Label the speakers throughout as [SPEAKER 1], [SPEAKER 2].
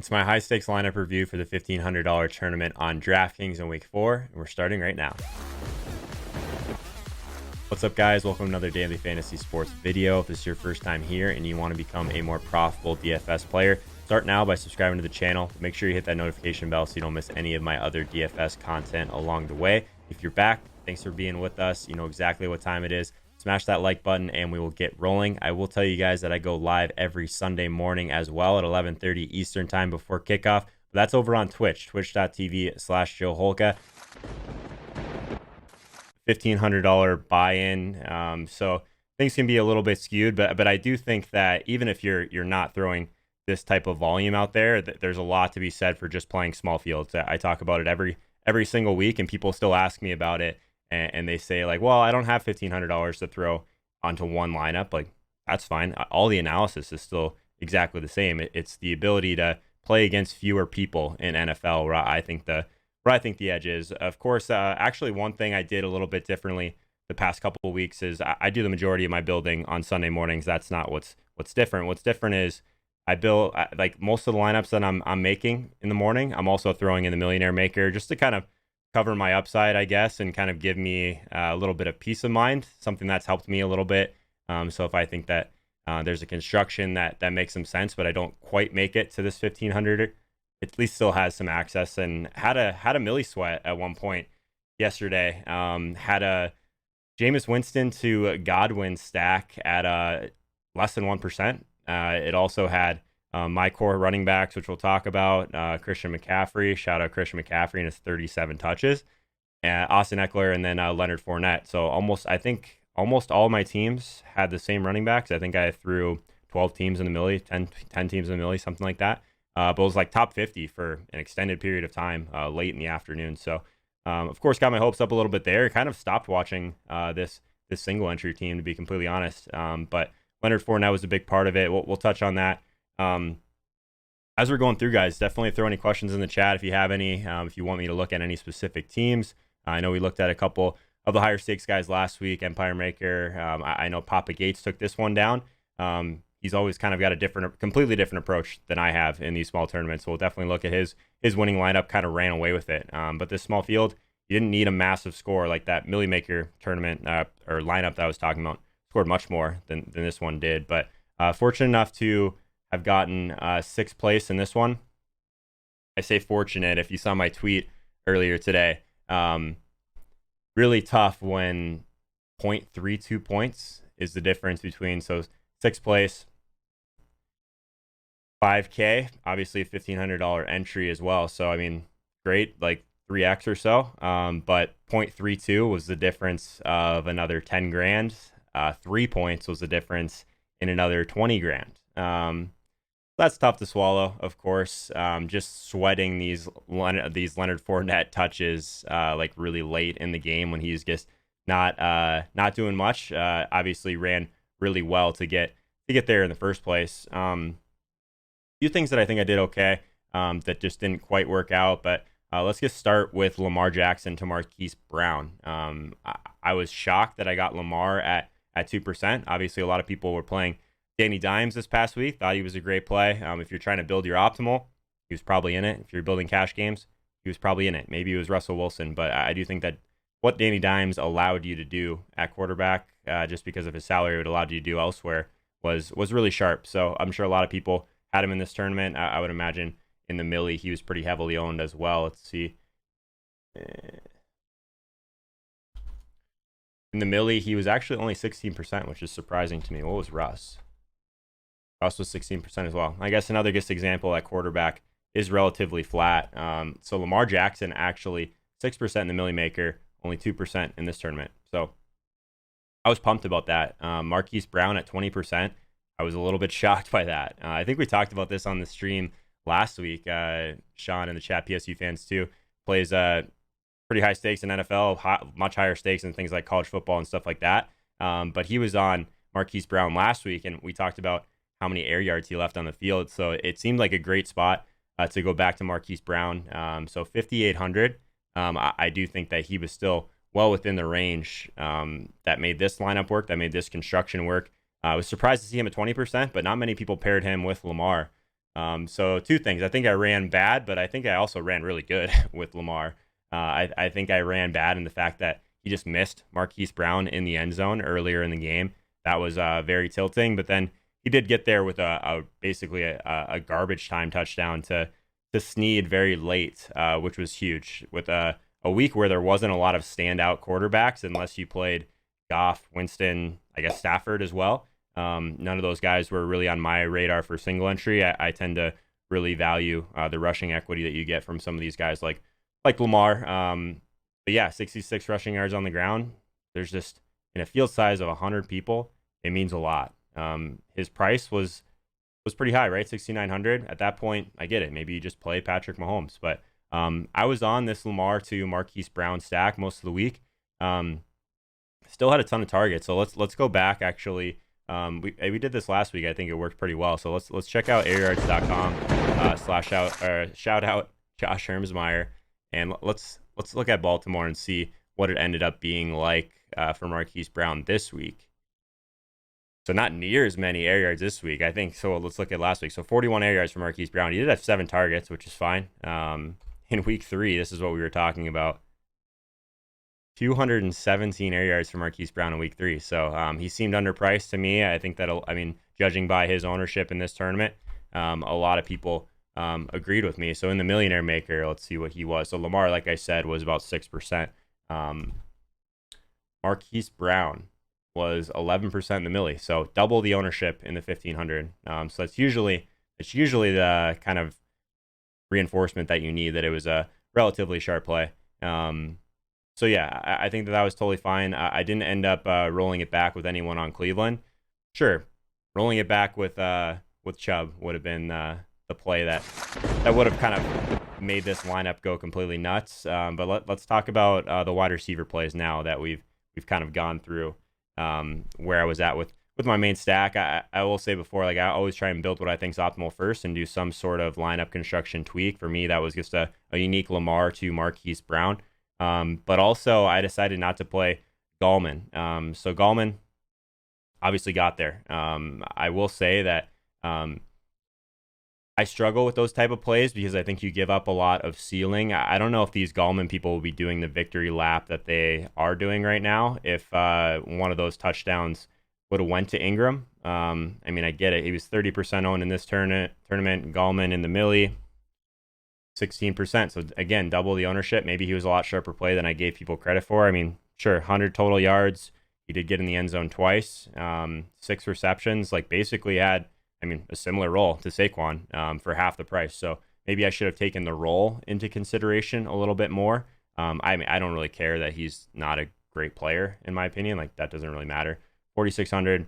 [SPEAKER 1] It's my high stakes lineup review for the $1,500 tournament on DraftKings in week 4, and we're starting right now. What's up, guys? Welcome to another daily fantasy sports video. If this is your first time here and you want to become a more profitable DFS player, start now by subscribing to the channel. Make sure you hit that notification bell so you don't miss any of my other DFS content along the way. If you're back, thanks for being with us. You know exactly what time it is. Smash that like button and we will get rolling. I will tell you guys that I go live every Sunday morning as well at 11:30 Eastern time before kickoff. That's over on Twitch, twitch.tv/Joe Holka. $1,500 buy-in. So things can be a little bit skewed, but I do think that even if you're not throwing this type of volume out there, there's a lot to be said for just playing small fields. I talk about it every single week, and people still ask me about it. And they say, like, well, I don't have $1,500 to throw onto one lineup. Like, that's fine. All the analysis is still exactly the same. It's the ability to play against fewer people in NFL where I think the edge is. Of course, actually, one thing I did a little bit differently the past couple of weeks is I do the majority of my building on Sunday mornings. That's not what's different. What's different is I build like most of the lineups that I'm making in the morning. I'm also throwing in the Millionaire Maker just to kind of cover my upside, I guess, and kind of give me a little bit of peace of mind, something that's helped me a little bit. So if I think that there's a construction that makes some sense, but I don't quite make it to this 1,500, it at least still has some access. And had a milli sweat at one point yesterday. Had a Jameis Winston to Godwin stack at less than 1%. It also had my core running backs, which we'll talk about, Christian McCaffrey, shout out Christian McCaffrey and his 37 touches, Austin Eckler, and then Leonard Fournette. So I think almost all my teams had the same running backs. I think I threw 12 teams in the milli, 10 teams in the milli, something like that. But it was like top 50 for an extended period of time late in the afternoon. So, of course, got my hopes up a little bit there. Kind of stopped watching this single entry team, to be completely honest. But Leonard Fournette was a big part of it. We'll touch on that. As we're going through, guys, definitely throw any questions in the chat if you have any. If you want me to look at any specific teams, I know we looked at a couple of the higher stakes guys last week. Empire Maker. I know Papa Gates took this one down. He's always kind of got a completely different approach than I have in these small tournaments. So we'll definitely look at his winning lineup. Kind of ran away with it. But this small field, you didn't need a massive score like that Millie Maker tournament or lineup that I was talking about. Scored much more than this one did. But fortunate enough to I've gotten 6th place in this one. I say fortunate. If you saw my tweet earlier today, really tough when 0.32 points is the difference between. So 6th place, 5K, obviously a $1,500 entry as well. So, I mean, great, like 3X or so. But 0.32 was the difference of another 10 grand. 3 points was the difference in another 20 grand. That's tough to swallow, of course. Just sweating these Leonard Fournette touches like really late in the game when he's just not doing much. Obviously ran really well to get there in the first place. Few things that I think I did okay that just didn't quite work out, but let's just start with Lamar Jackson to Marquis Brown. I was shocked that I got Lamar at 2%. Obviously, a lot of people were playing Danny Dimes this past week. Thought he was a great play. If you're trying to build your optimal, he was probably in it. If you're building cash games, he was probably in it. Maybe it was Russell Wilson, but I do think that what Danny Dimes allowed you to do at quarterback, just because of his salary, it allowed you to do elsewhere, was really sharp. So I'm sure a lot of people had him in this tournament. I would imagine in the millie, he was pretty heavily owned as well. Let's see. In the millie, he was actually only 16%, which is surprising to me. What was Russ? Russ was 16% as well. I guess another good example at quarterback is relatively flat. So Lamar Jackson actually 6% in the Millie Maker, only 2% in this tournament. So I was pumped about that. Marquis Brown at 20%. I was a little bit shocked by that. I think we talked about this on the stream last week. Sean in the chat, PSU fans too, plays pretty high stakes in NFL, much higher stakes in things like college football and stuff like that. But he was on Marquis Brown last week, and we talked about how many air yards he left on the field. So it seemed like a great spot to go back to Marquis Brown. So 5,800. I do think that he was still well within the range that made this lineup work, that made this construction work. I was surprised to see him at 20%, but not many people paired him with Lamar. So two things. I think I ran bad, but I think I also ran really good with Lamar. I think I ran bad in the fact that he just missed Marquis Brown in the end zone earlier in the game. That was very tilting. But then he did get there with basically a garbage time touchdown to Snead very late, which was huge. With a week where there wasn't a lot of standout quarterbacks, unless you played Goff, Winston, I guess Stafford as well. None of those guys were really on my radar for single entry. I tend to really value the rushing equity that you get from some of these guys like Lamar. But yeah, 66 rushing yards on the ground. There's just, in a field size of 100 people, it means a lot. His price was pretty high, right? 6,900. At that point, I get it. Maybe you just play Patrick Mahomes. But I was on this Lamar to Marquis Brown stack most of the week. Still had a ton of targets. So let's go back actually. We did this last week. I think it worked pretty well. So let's check out airyards.com shout out Josh Hermsmeyer, and let's look at Baltimore and see what it ended up being like for Marquis Brown this week. So not near as many air yards this week, I think. So let's look at last week. So 41 air yards for Marquis Brown. He did have 7 targets, which is fine. In week 3, this is what we were talking about. 217 air yards for Marquis Brown in week 3. So he seemed underpriced to me. I think judging by his ownership in this tournament, a lot of people agreed with me. So in the Millionaire Maker, let's see what he was. So Lamar, like I said, was about 6%. Marquis Brown was 11% in the milli, so double the ownership in the 1500. So it's usually the kind of reinforcement that you need that it was a relatively sharp play. So yeah, I think that was totally fine. I didn't end up rolling it back with anyone on Cleveland. Sure, rolling it back with Chubb would have been the play that would have kind of made this lineup go completely nuts. But let's talk about the wide receiver plays now that we've kind of gone through. Where I was at with my main stack. I will say before, like, I always try and build what I think is optimal first and do some sort of lineup construction tweak. For me, that was just a unique Lamar to Marquis Brown. But also I decided not to play Gallman. So Gallman obviously got there. I will say that I struggle with those type of plays because I think you give up a lot of ceiling. I don't know if these Gallman people will be doing the victory lap that they are doing right now. If one of those touchdowns would have went to Ingram, I mean, I get it. He was 30% owned in this tournament. Gallman in the milli, 16%. So again, double the ownership. Maybe he was a lot sharper play than I gave people credit for. I mean, sure, 100 total yards. He did get in the end zone twice. 6 receptions. Like basically had, a similar role to Saquon for half the price. So maybe I should have taken the role into consideration a little bit more. I don't really care that he's not a great player, in my opinion. Like, that doesn't really matter. 4,600.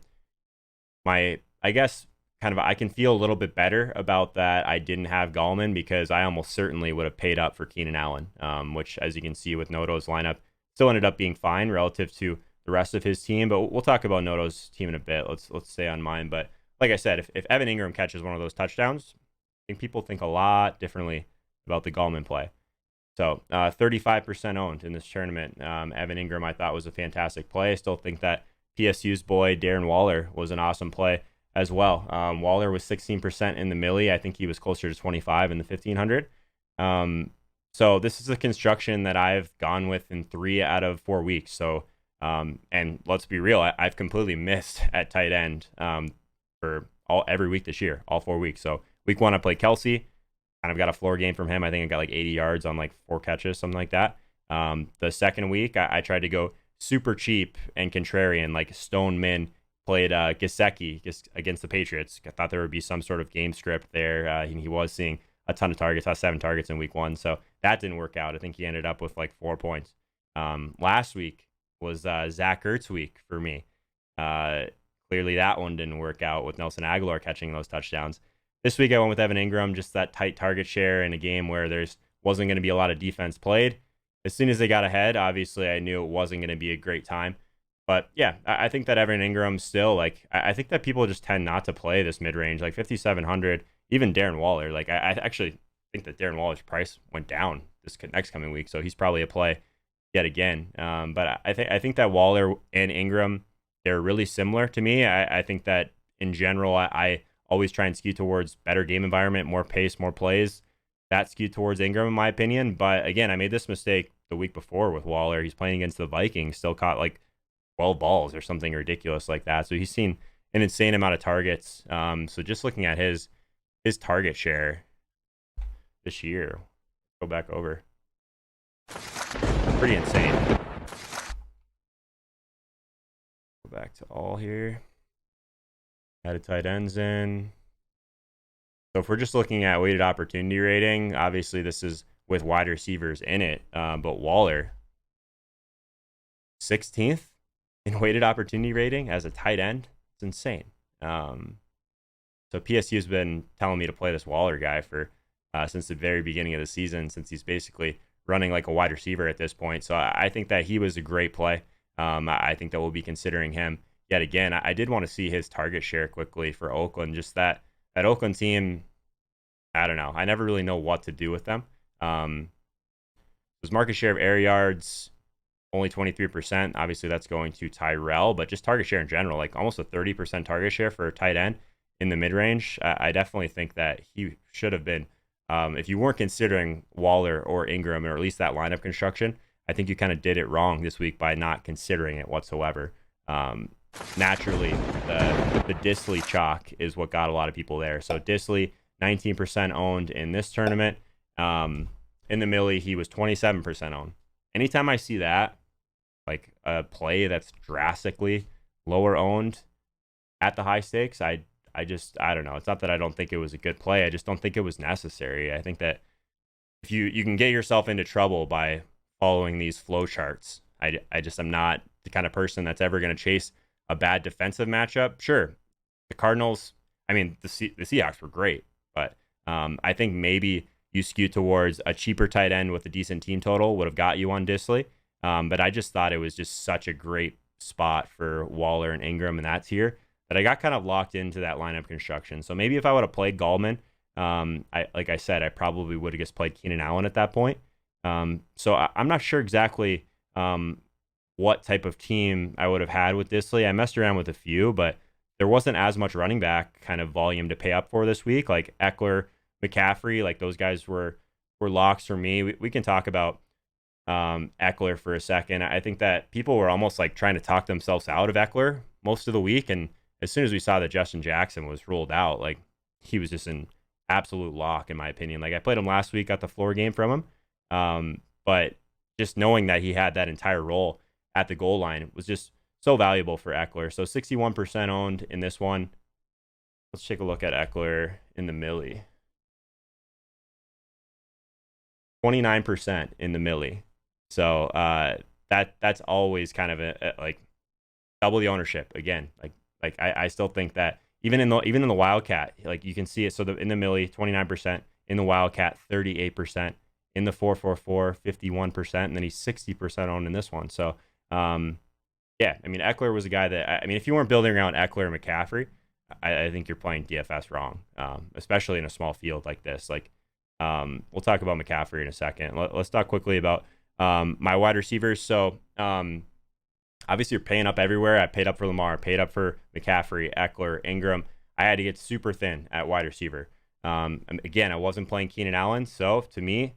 [SPEAKER 1] I guess kind of I can feel a little bit better about that I didn't have Gallman because I almost certainly would have paid up for Keenan Allen, which, as you can see with Noto's lineup, still ended up being fine relative to the rest of his team. But we'll talk about Noto's team in a bit. Let's stay on mine. But like I said, if Evan Ingram catches one of those touchdowns, I think people think a lot differently about the Gallman play. So 35% owned in this tournament. Evan Ingram, I thought, was a fantastic play. I still think that PSU's boy, Darren Waller, was an awesome play as well. Waller was 16% in the milli. I think he was closer to 25 in the 1500. So this is a construction that I've gone with in 3 out of 4 weeks. So, and let's be real, I've completely missed at tight end for every week this year, all 4 weeks. So week 1, I played Kelsey. Kind of got a floor game from him. I think I got like 80 yards on like 4 catches, something like that. The second week, I tried to go super cheap and contrarian, like Stone Min played Gesicki against the Patriots. I thought there would be some sort of game script there. He was seeing a ton of targets, had 7 targets in week 1. So that didn't work out. I think he ended up with like 4 points. Last week was Zach Ertz week for me. Clearly that one didn't work out with Nelson Aguilar catching those touchdowns. This week I went with Evan Ingram, just that tight target share in a game where wasn't going to be a lot of defense played. As soon as they got ahead, obviously I knew it wasn't going to be a great time. But yeah, I think that Evan Ingram still, like, I think that people just tend not to play this mid-range, like 5,700, even Darren Waller. Like, I actually think that Darren Waller's price went down this next coming week, so he's probably a play yet again. But I think that Waller and Ingram, they're really similar to me. I think that in general, I always try and skew towards better game environment, more pace, more plays. That skewed towards Ingram, in my opinion. But again, I made this mistake the week before with Waller. He's playing against the Vikings, still caught like 12 balls or something ridiculous like that. So he's seen an insane amount of targets. So just looking at his target share this year, go back over, pretty insane. Go back to all here. Added tight ends in. So if we're just looking at weighted opportunity rating, obviously this is with wide receivers in it. But Waller, 16th in weighted opportunity rating as a tight end. It's insane. So PSU has been telling me to play this Waller guy for since the very beginning of the season, since he's basically running like a wide receiver at this point. So I think that he was a great play. I think that we'll be considering him yet again. I did want to see his target share quickly for Oakland. Just that Oakland team, I don't know. I never really know what to do with them. His market share of air yards, only 23%. Obviously, that's going to Tyrell, but just target share in general, like almost a 30% target share for a tight end in the mid-range. I definitely think that he should have been, if you weren't considering Waller or Ingram, or at least that lineup construction, I think you kind of did it wrong this week by not considering it whatsoever. Naturally, the Disley chalk is what got a lot of people there. So Disley, 19% owned in this tournament. In the Millie, he was 27% owned. Anytime I see that, like a play that's drastically lower owned at the high stakes, I don't know. It's not that I don't think it was a good play. I just don't think it was necessary. I think that if you can get yourself into trouble by following these flow charts. I'm not the kind of person that's ever going to chase a bad defensive matchup. Sure, the Cardinals, I mean, the Seahawks were great, but I think maybe you skew towards a cheaper tight end with a decent team total would have got you on Disley. But I just thought it was just such a great spot for Waller and Ingram in that tier that I got kind of locked into that lineup construction. So maybe if I would have played Gallman, like I said, I probably would have just played Keenan Allen at that point. So I'm not sure exactly what type of team I would have had with Disley. I messed around with a few, but there wasn't as much running back kind of volume to pay up for this week. Like Eckler, McCaffrey, like those guys were locks for me. We can talk about Eckler for a second. I think that people were almost like trying to talk themselves out of Eckler most of the week. And as soon as we saw that Justin Jackson was ruled out, like he was just an absolute lock in my opinion. Like I played him last week, got the floor game from him. But just knowing that he had that entire role at the goal line was just so valuable for Eckler. So 61% owned in this one. Let's take a look at Eckler in the Millie. 29% in the Millie. So that's always kind of a like double the ownership again. Like I still think that even in the Wildcat, like you can see it. So in the Millie, 29%, in the Wildcat, 38%, in the 444, 51%, and then he's 60% owned in this one. So yeah, I mean Eckler was a guy that if you weren't building around Eckler and McCaffrey, I think you're playing DFS wrong, especially in a small field like this. Like we'll talk about McCaffrey in a second. Let's talk quickly about my wide receivers. So obviously you're paying up everywhere. I paid up for Lamar, paid up for McCaffrey, Eckler, Ingram. I had to get super thin at wide receiver. Again, I wasn't playing Keenan Allen, so to me,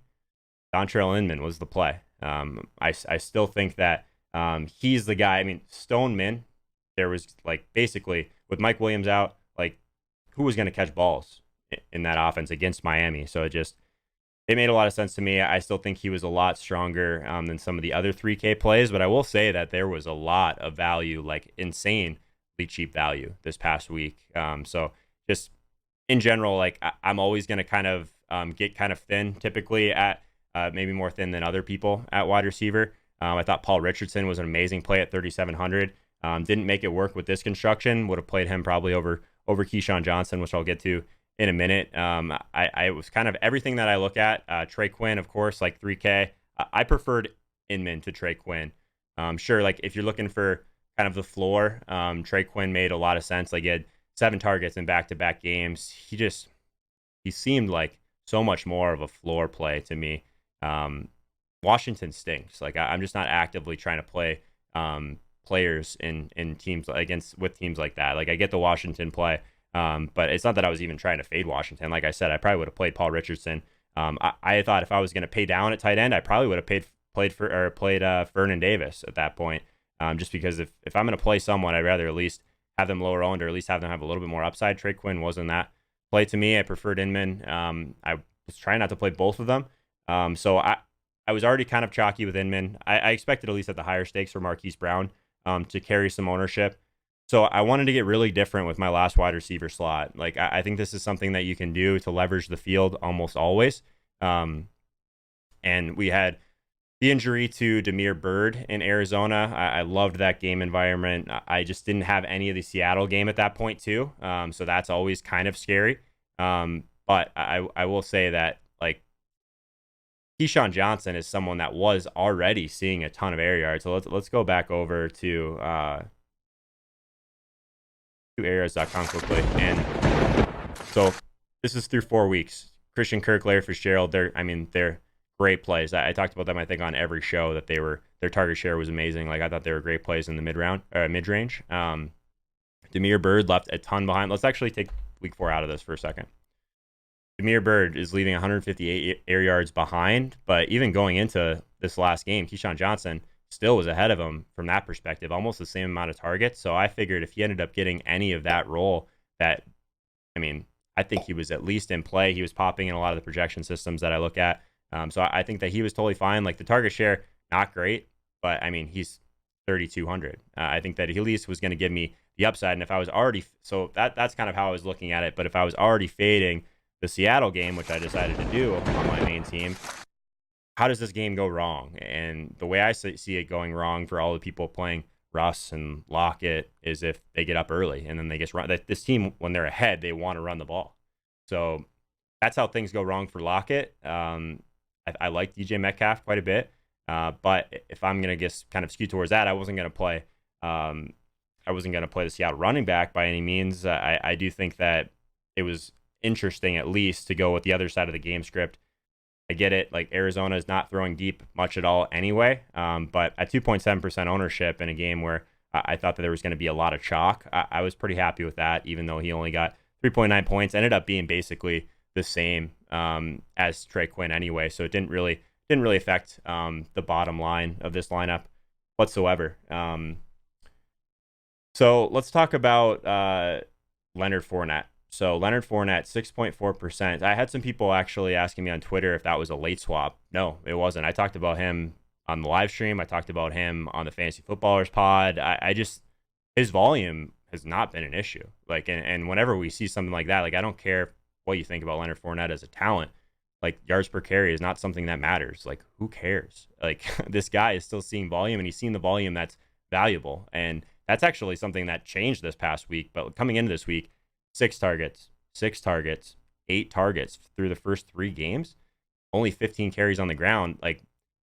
[SPEAKER 1] Dontrell Inman was the play. I still think that he's the guy. I mean, Stoneman, there was like basically with Mike Williams out, like who was going to catch balls in that offense against Miami? So it made a lot of sense to me. I still think he was a lot stronger than some of the other 3K plays, but I will say that there was a lot of value, like insanely cheap value this past week. So just in general, like I'm always going to kind of get kind of thin typically at maybe more thin than other people at wide receiver. I thought Paul Richardson was an amazing play at 3,700. Didn't make it work with this construction. Would have played him probably over Keyshawn Johnson, which I'll get to in a minute. I was kind of everything that I look at. Trey Quinn, of course, like 3K. I preferred Inman to Trey Quinn. Sure, like if you're looking for kind of the floor, Trey Quinn made a lot of sense. Like he had 7 targets in back-to-back games. He seemed like so much more of a floor play to me. Washington stinks. Like I'm just not actively trying to play players in teams with teams like that. Like I get the Washington play. But it's not that I was even trying to fade Washington. Like I said, I probably would have played Paul Richardson. I thought if I was going to pay down at tight end, I probably would have played Vernon Davis at that point. Just because if I'm going to play someone, I'd rather at least have them lower owned or at least have them have a little bit more upside. Trey Quinn wasn't that play to me. I preferred Inman. I was trying not to play both of them. So I was already kind of chalky with Inman. I expected at least at the higher stakes for Marquis Brown to carry some ownership. So I wanted to get really different with my last wide receiver slot. Like I think this is something that you can do to leverage the field almost always. And we had the injury to Damiere Byrd in Arizona. I loved that game environment. I just didn't have any of the Seattle game at that point too. So that's always kind of scary. But I will say that like Keyshawn Johnson is someone that was already seeing a ton of air yards. So let's go back over to areas.com quickly. And so this is through 4 weeks. Christian Kirk, Larry Fitzgerald, they're great plays. I talked about them, I think, on every show that their target share was amazing. Like I thought they were great plays in the mid-range. Damiere Byrd left a ton behind. Let's actually take week 4 out of this for a second. Damiere Byrd is leaving 158 air yards behind, but even going into this last game, Keyshawn Johnson still was ahead of him from that perspective, almost the same amount of targets. So I figured if he ended up getting any of that role, I think he was at least in play. He was popping in a lot of the projection systems that I look at. So I think that he was totally fine. Like the target share, not great, but he's 3,200. I think that he at least was going to give me the upside. And if I was already, so that's kind of how I was looking at it. But if I was already fading the Seattle game, which I decided to do on my main team, how does this game go wrong? And the way I see it going wrong for all the people playing Russ and Lockett is if they get up early and then they just run. This team, when they're ahead, they want to run the ball. So that's how things go wrong for Lockett. I like DJ Metcalf quite a bit, but if I'm gonna just kind of skew towards that, I wasn't gonna play the Seattle running back by any means. I do think that it was interesting at least to go with the other side of the game script. I get it. Like Arizona is not throwing deep much at all anyway. But at 2.7% ownership in a game where I thought that there was going to be a lot of chalk, I was pretty happy with that, even though he only got 3.9 points, ended up being basically the same as Trey Quinn anyway. So it didn't really affect the bottom line of this lineup whatsoever. So let's talk about Leonard Fournette. So Leonard Fournette, 6.4%. I had some people actually asking me on Twitter if that was a late swap. No, it wasn't. I talked about him on the live stream. I talked about him on the Fantasy Footballers pod. His volume has not been an issue. Like, and whenever we see something like that, like I don't care what you think about Leonard Fournette as a talent. Like yards per carry is not something that matters. Like who cares? Like this guy is still seeing volume, and he's seen the volume that's valuable. And that's actually something that changed this past week. But coming into this week, 6 targets, 8 targets through the first 3 games, only 15 carries on the ground. Like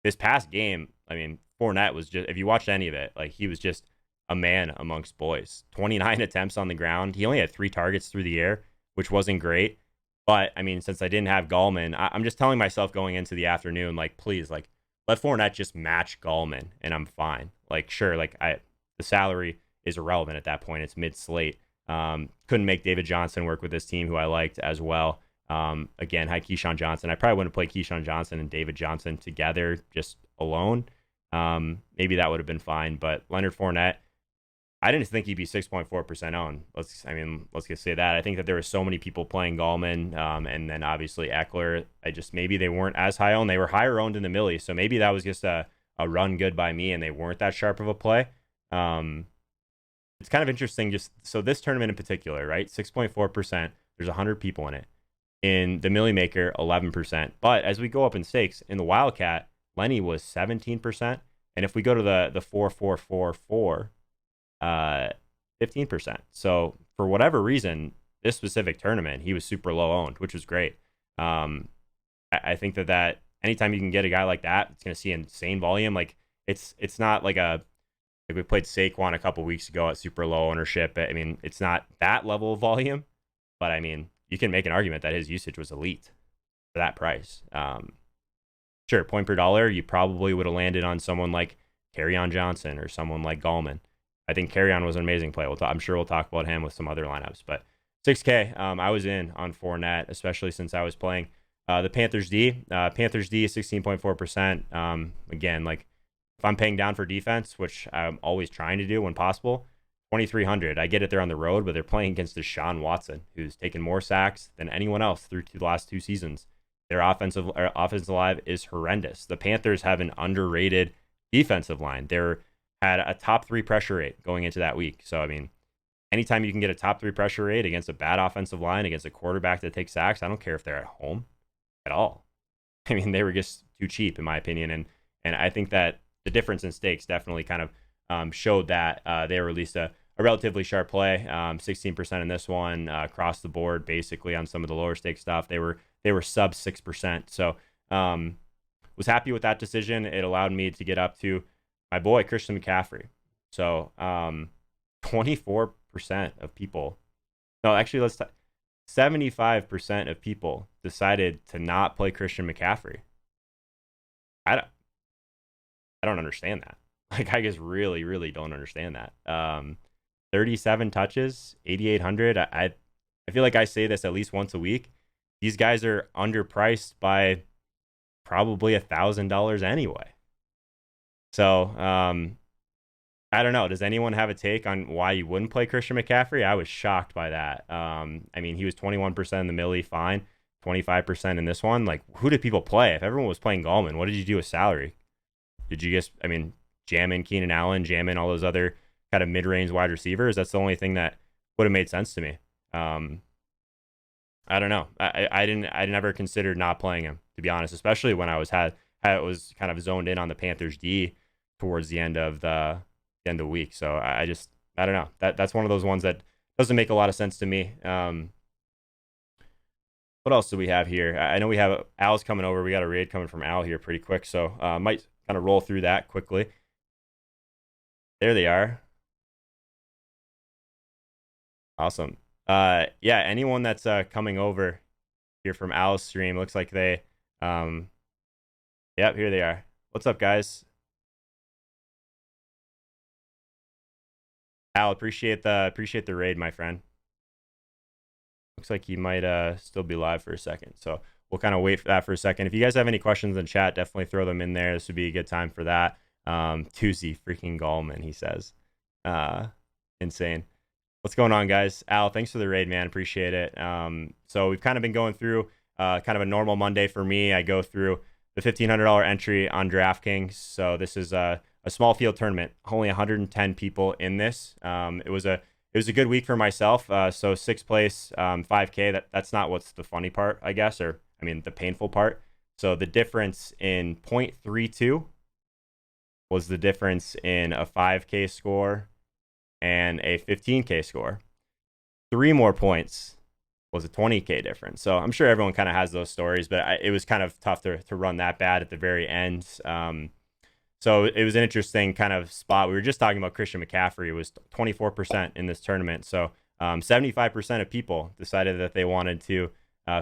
[SPEAKER 1] this past game, Fournette was just, if you watched any of it, like he was just a man amongst boys. 29 attempts on the ground. He only had 3 targets through the air, which wasn't great. But since I didn't have Gallman, I'm just telling myself going into the afternoon, like, please, like, let Fournette just match Gallman and I'm fine. Like, sure, like the salary is irrelevant at that point. It's mid-slate. Couldn't make David Johnson work with this team, who I liked as well. Again, had Keyshawn Johnson. I probably wouldn't play Keyshawn Johnson and David Johnson together just alone. Maybe that would have been fine. But Leonard Fournette, I didn't think he'd be 6.4% owned. Let's just say that. I think that there were so many people playing Gallman, and then obviously Eckler. Maybe they weren't as high owned. They were higher owned in the millie, so maybe that was just a run good by me, and they weren't that sharp of a play. It's kind of interesting. Just so this tournament in particular, right? 6.4%. There's 100 people in it. In the Millionaire Maker, 11%. But as we go up in stakes, in the Wildcat, Lenny was 17%, and if we go to the 4-4-4-4, 15%. So for whatever reason, this specific tournament, he was super low owned, which was great. I think that anytime you can get a guy like that, it's going to see insane volume. Like it's not like we played Saquon a couple weeks ago at super low ownership. It's not that level of volume, but you can make an argument that his usage was elite for that price. Sure, point per dollar, you probably would have landed on someone like Kerryon Johnson or someone like Gallman. I think Kerryon was an amazing play. I'm sure we'll talk about him with some other lineups, but 6K. I was in on Fournette, especially since I was playing the Panthers D. Panthers D is 16.4%. Again, like if I'm paying down for defense, which I'm always trying to do when possible, 2,300. I get it, they're on the road, but they're playing against Deshaun Watson, who's taken more sacks than anyone else through the last 2 seasons. Their offensive line is horrendous. The Panthers have an underrated defensive line. They had a top 3 pressure rate going into that week. So, I mean, anytime you can get a top 3 pressure rate against a bad offensive line, against a quarterback that takes sacks, I don't care if they're at home at all. I mean, they were just too cheap, in my opinion. And I think that the difference in stakes definitely kind of showed that they released a relatively sharp play, 16% in this one, across the board, basically on some of the lower stake stuff. They were sub 6%. So was happy with that decision. It allowed me to get up to my boy, Christian McCaffrey. So 24% of people, no, actually, 75% of people decided to not play Christian McCaffrey. I don't understand that. Like, I just really don't understand that. 37 touches, 8,800. I feel like I say this at least once a week. These guys are underpriced by probably $1,000 anyway. So, I don't know. Does anyone have a take on why you wouldn't play Christian McCaffrey? I was shocked by that. I mean, he was 21% in the Millie, fine. 25% in this one. Like, who did people play? If everyone was playing Gallman, what did you do with salary? Did you just, jam in Keenan Allen, jam in all those other kind of mid-range wide receivers? That's the only thing that would have made sense to me. I don't know. I never considered not playing him, to be honest, especially when I was kind of zoned in on the Panthers D towards the end of the week. So I don't know. That's one of those ones that doesn't make a lot of sense to me. What else do we have here? I know we have Al's coming over. We got a raid coming from Al here pretty quick, so might kind of roll through that quickly. There they are. Awesome. Yeah, anyone that's coming over here from Al's stream, looks like they yep, here they are. What's up, guys? Al, appreciate the raid, my friend. Looks like he might still be live for a second, so we'll kind of wait for that for a second. If you guys have any questions in chat, definitely throw them in there. This would be a good time for that. Tuesday freaking Gallman, he says. Insane. What's going on, guys? Al, thanks for the raid, man. Appreciate it. So we've kind of been going through kind of a normal Monday for me. I go through the $1,500 entry on DraftKings. So this is a small field tournament. Only 110 people in this. It was a good week for myself. So 6th place, 5K. That's not what's the funny part, I guess, or the painful part. So the difference in 0.32 was the difference in a 5K score and a 15K score. 3 more points was a 20K difference. So I'm sure everyone kind of has those stories, but it was kind of tough to run that bad at the very end. So it was an interesting kind of spot. We were just talking about Christian McCaffrey. It was 24% in this tournament. So 75% of people decided that they wanted to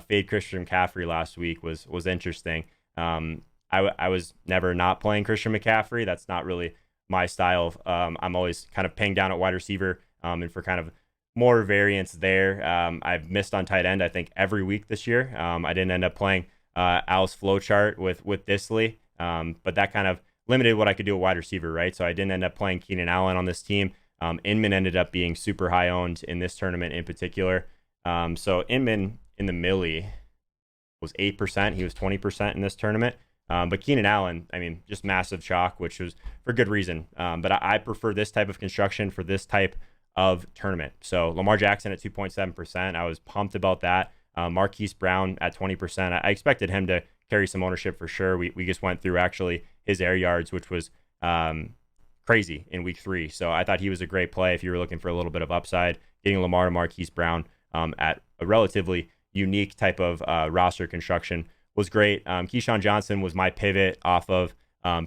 [SPEAKER 1] fade Christian McCaffrey last week. Was interesting. I was never not playing Christian McCaffrey. That's not really my style. I'm always kind of paying down at wide receiver, and for kind of more variance there. I've missed on tight end, I think, every week this year. I didn't end up playing Al's flow chart with Disley, but that kind of limited what I could do at wide receiver, right? So I didn't end up playing Keenan Allen on this team. Inman ended up being super high owned in this tournament in particular. So Inman in the Millie was 8%. He was 20% in this tournament. But Keenan Allen, just massive chalk, which was for good reason. But I prefer this type of construction for this type of tournament. So Lamar Jackson at 2.7%. I was pumped about that. Marquis Brown at 20%. I expected him to carry some ownership for sure. We just went through actually his air yards, which was crazy in week 3. So I thought he was a great play if you were looking for a little bit of upside. Getting Lamar to Marquis Brown at a relatively unique type of roster construction was great. Keyshawn Johnson was my pivot off of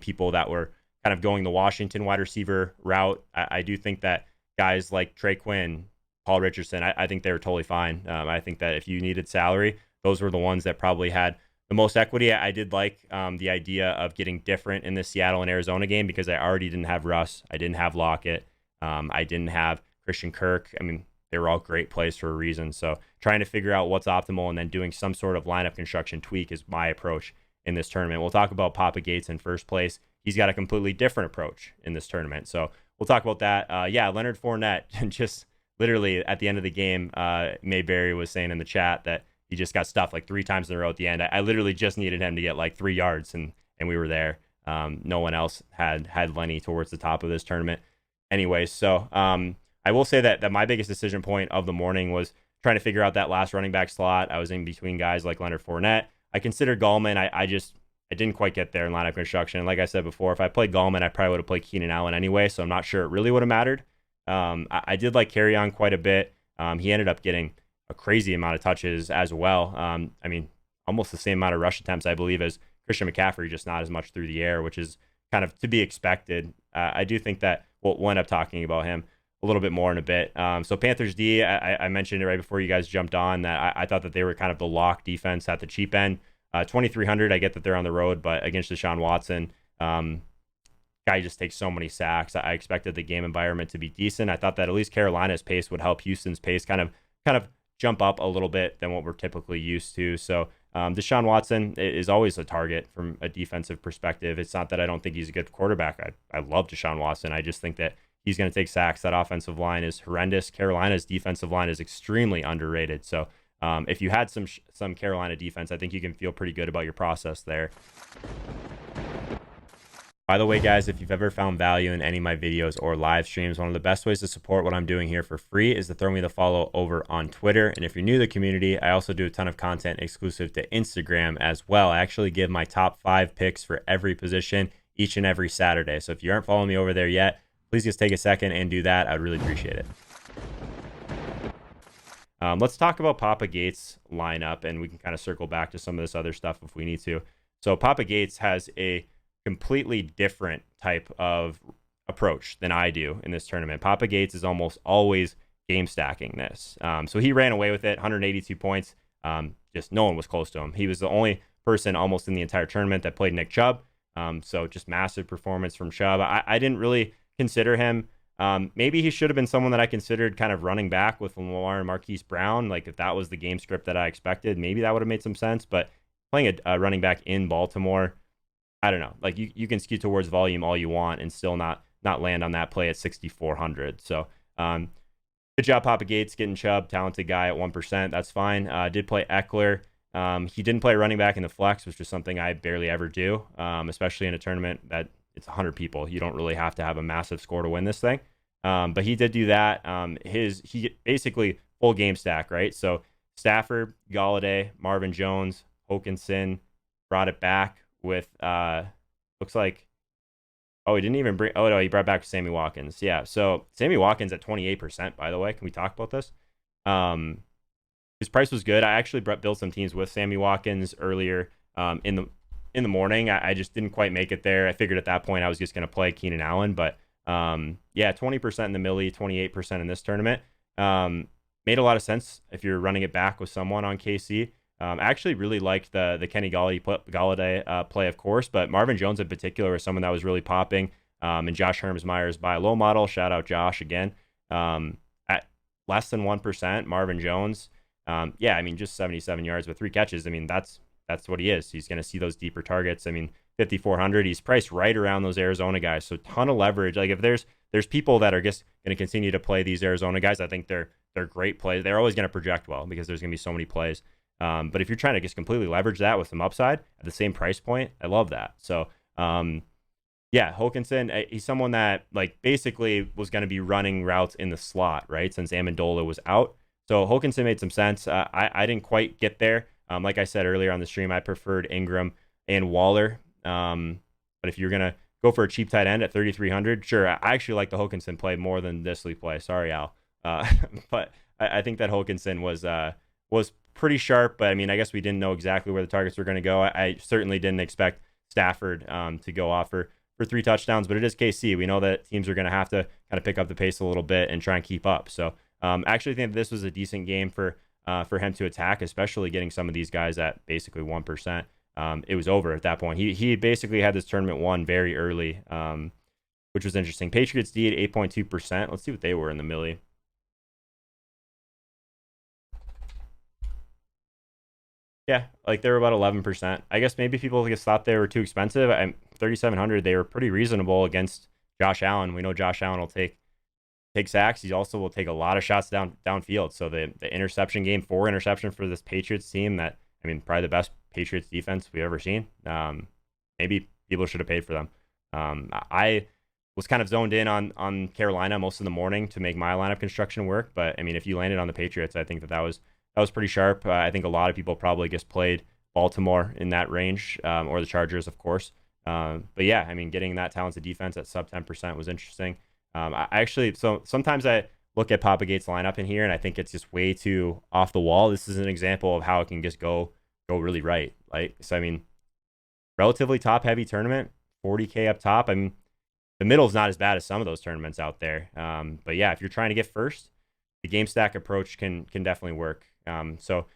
[SPEAKER 1] people that were kind of going the Washington wide receiver route. I do think that guys like Trey Quinn, Paul Richardson, I think they were totally fine. I think that if you needed salary, those were the ones that probably had the most equity. I did like the idea of getting different in the Seattle and Arizona game because I already didn't have Russ. I didn't have Lockett. I didn't have Christian Kirk. They they were all great plays for a reason. So trying to figure out what's optimal and then doing some sort of lineup construction tweak is my approach in this tournament. We'll talk about Papa Gates in first place. He's got a completely different approach in this tournament. So we'll talk about that. Yeah, Leonard Fournette, just literally at the end of the game, Mayberry was saying in the chat that he just got stuffed like 3 times in a row at the end. I literally just needed him to get like 3 yards, and we were there. No one else had Lenny towards the top of this tournament. Anyways, so I will say that my biggest decision point of the morning was trying to figure out that last running back slot. I was in between guys like Leonard Fournette. I considered Gallman. I didn't quite get there in lineup construction. Like I said before, if I played Gallman, I probably would have played Keenan Allen anyway, so I'm not sure it really would have mattered. I did like carry on quite a bit. He ended up getting a crazy amount of touches as well. I mean, almost the same amount of rush attempts, I believe, as Christian McCaffrey, just not as much through the air, which is kind of to be expected. I do think that we'll end up talking about him a little bit more in a bit. So Panthers D, I mentioned it right before you guys jumped on that I thought that they were kind of the lock defense at the cheap end. 2,300, I get that they're on the road, but against Deshaun Watson, guy just takes so many sacks. I expected the game environment to be decent. I thought that at least Carolina's pace would help Houston's pace kind of jump up a little bit than what we're typically used to. So Deshaun Watson is always a target from a defensive perspective. It's not that I don't think he's a good quarterback. I love Deshaun Watson. I just think that he's going to take sacks. That offensive line is horrendous. Carolina's defensive line is extremely underrated. So if you had some Carolina defense, I think you can feel pretty good about your process there. By the way, guys, if you've ever found value in any of my videos or live streams, one of the best ways to support what I'm doing here for free is to throw me the follow over on Twitter. And if you're new to the community, I also do a ton of content exclusive to Instagram as well. I actually give my top 5 picks for every position each and every Saturday. So if you aren't following me over there yet, please just take a second and do that. I'd really appreciate it. Let's talk about Papa Gates' lineup, and we can kind of circle back to some of this other stuff if we need to. So Papa Gates has a completely different type of approach than I do in this tournament. Papa Gates is almost always game stacking this. So he ran away with it, 182 points. Just no one was close to him. He was the only person almost in the entire tournament that played Nick Chubb. So just massive performance from Chubb. I didn't really consider him. Maybe he should have been someone that I considered kind of running back with Lamar and Marquis Brown. Like if that was the game script that I expected, maybe that would have made some sense. But playing a running back in Baltimore, I don't know. Like you can skew towards volume all you want and still not land on that play at 6,400. So good job, Papa Gates, getting Chubb, talented guy at 1%. That's fine. Did play Eckler. He didn't play running back in the flex, which is something I barely ever do, especially in a tournament that it's 100 people. You don't really have to have a massive score to win this thing. But he did do that. He basically full game stack, right? So Stafford, Galladay, Marvin Jones, Hawkinson, brought it back with looks like he didn't even bring he brought back Sammy Watkins. Yeah, so Sammy Watkins at 28%, by the way. Can we talk about this? His price was good. I actually built some teams with Sammy Watkins earlier in the morning. I just didn't quite make it there. I figured at that point I was just going to play Keenan Allen, but yeah, 20% in the millie, 28% in this tournament. Made a lot of sense if you're running it back with someone on KC. I actually really liked the Kenny Galladay play, of course, but Marvin Jones in particular was someone that was really popping. And Josh Hermsmeyer's buy low model. Shout out Josh again. At less than 1%, Marvin Jones. Yeah, I mean, just 77 yards with 3 catches. I mean, that's what he is. He's going to see those deeper targets. I mean, 5,400. He's priced right around those Arizona guys. So ton of leverage. Like if there's people that are just going to continue to play these Arizona guys, I think they're great plays. They're always going to project well because there's going to be so many plays. But if you're trying to just completely leverage that with some upside at the same price point, I love that. So, yeah, Hawkinson, he's someone that like basically was going to be running routes in the slot, right? Since Amendola was out. So Hawkinson made some sense. I didn't quite get there. Like I said earlier on the stream, I preferred Ingram and Waller. But if you're going to go for a cheap tight end at 3,300, sure. I actually like the Hawkinson play more than Disley play. Sorry, Al. But I think that Hawkinson was pretty sharp. But I mean, I guess we didn't know exactly where the targets were going to go. I certainly didn't expect Stafford to go off for 3 touchdowns, but it is KC. We know that teams are going to have to kind of pick up the pace a little bit and try and keep up. So I actually think this was a decent game for him to attack, especially getting some of these guys at basically 1%. It was over at that point. He basically had this tournament won very early, which was interesting. Patriots D at 8.2%. Let's see what they were in the millie. Yeah, like they were about 11%. I guess maybe people just thought they were too expensive. 3,700, they were pretty reasonable against Josh Allen. We know Josh Allen will take sacks. He also will take a lot of shots downfield. So the interception game, 4 interception for this Patriots team. That, I mean, probably the best Patriots defense we've ever seen. Maybe people should have paid for them. I was kind of zoned in on Carolina most of the morning to make my lineup construction work. But I mean, if you landed on the Patriots, I think that was pretty sharp. I think a lot of people probably just played Baltimore in that range, or the Chargers, of course. But yeah, I mean, getting that talented defense at sub 10% was interesting. I actually, so sometimes I look at Papa Gates' lineup in here, and I think it's just way too off the wall. This is an example of how it can just go really right. Like, so I mean, relatively top heavy tournament, 40K up top. I mean, the middle is not as bad as some of those tournaments out there. But yeah, if you're trying to get first, the game stack approach can definitely work. So